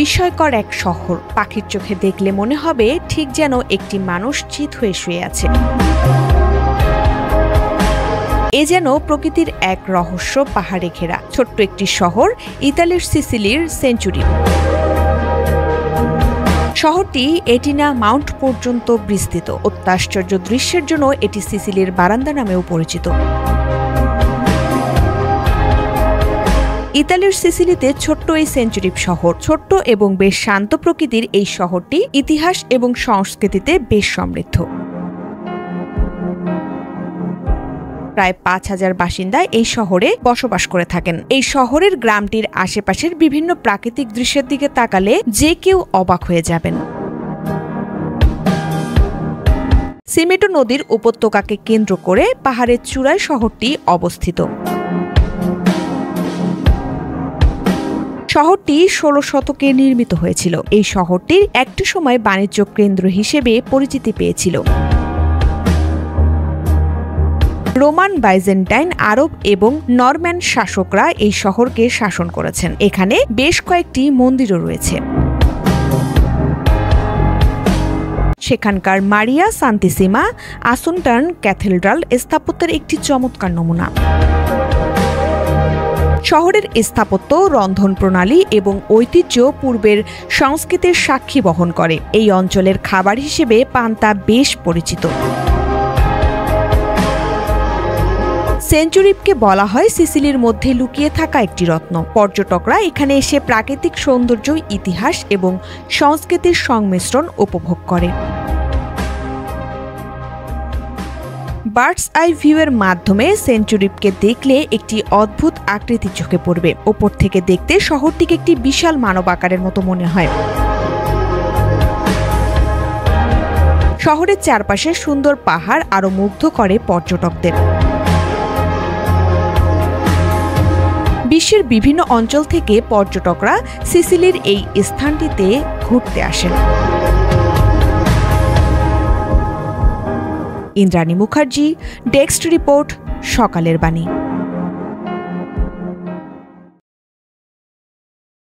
বিস্ময়কর এক শহর, পাখির চোখে দেখলে মনে হবে ঠিক যেন একটি মানুষ চিত হয়ে শুয়ে আছে। এ যেন প্রকৃতির এক রহস্য, পাহাড়ে ঘেরা ছোট্ট একটি শহর, ইতালির সিসিলির সেঞ্চুরি। শহরটি এটিনা মাউন্ট পর্যন্ত বিস্তৃত। অত্যাশ্চর্য দৃশ্যের জন্য এটি সিসিলির বারান্দা নামেও পরিচিত। ইতালির সিসিলিতে ছোট্ট এই সেঞ্চুরি শহর, ছোট্ট এবং বেশ শান্ত প্রকৃতির এই শহরটি ইতিহাস এবং সংস্কৃতিতে বেশ সমৃদ্ধ। প্রায় ৫,০০০ বাসিন্দা এই শহরে বসবাস করে থাকেন। এই শহরের গ্রামটির আশেপাশের বিভিন্ন প্রাকৃতিক দৃশ্যের দিকে তাকালে যে কেউ অবাক হয়ে যাবেন। সিমেটো নদীর উপত্যকাকে কেন্দ্র করে পাহাড়ের চূড়ায় শহরটি অবস্থিত। শহরটি ১৬ শতকে নির্মিত হয়েছিল। এই শহরটি একটি সময় বাণিজ্য কেন্দ্র হিসেবে পরিচিতি পেয়েছিল। রোমান, বাইজেন্টাইন, আরব এবং নরম্যান শাসকরা এই শহরকে শাসন করেছেন। এখানে বেশ কয়েকটি মন্দিরও রয়েছে। সেখানকার মারিয়া সান্তিসিমা আসুনটার্ন ক্যাথেড্রাল স্থাপত্যের একটি চমৎকার নমুনা। শহরের স্থাপত্য, রন্ধন প্রণালী এবং ঐতিহ্য পূর্বের সংস্কৃতির সাক্ষী বহন করে। এই অঞ্চলের খাবার হিসেবে পান্তা বেশ পরিচিত। সেঞ্চুরিপকে বলা হয় সিসিলির মধ্যে লুকিয়ে থাকা একটি রত্ন। পর্যটকরা এখানে এসে প্রাকৃতিক সৌন্দর্য, ইতিহাস এবং সংস্কৃতির সংমিশ্রণ উপভোগ করে। বার্ডস আই ভিউয়ের মাধ্যমে সেঞ্চুরিপকে দেখলে একটি অদ্ভুত আকৃতি চোখে পড়বে। ওপর থেকে দেখতে শহরটিকে একটি বিশাল মানব আকারের মতো মনে হয়। শহরের চারপাশে সুন্দর পাহাড় আরও মুগ্ধ করে পর্যটকদের। বিশ্বের বিভিন্ন অঞ্চল থেকে পর্যটকরা সিসিলির এই স্থানটিতে ঘুরতে আসেন। ইন্দ্রাণী মুখার্জি, ডেস্ক রিপোর্ট, সকালের বাণী।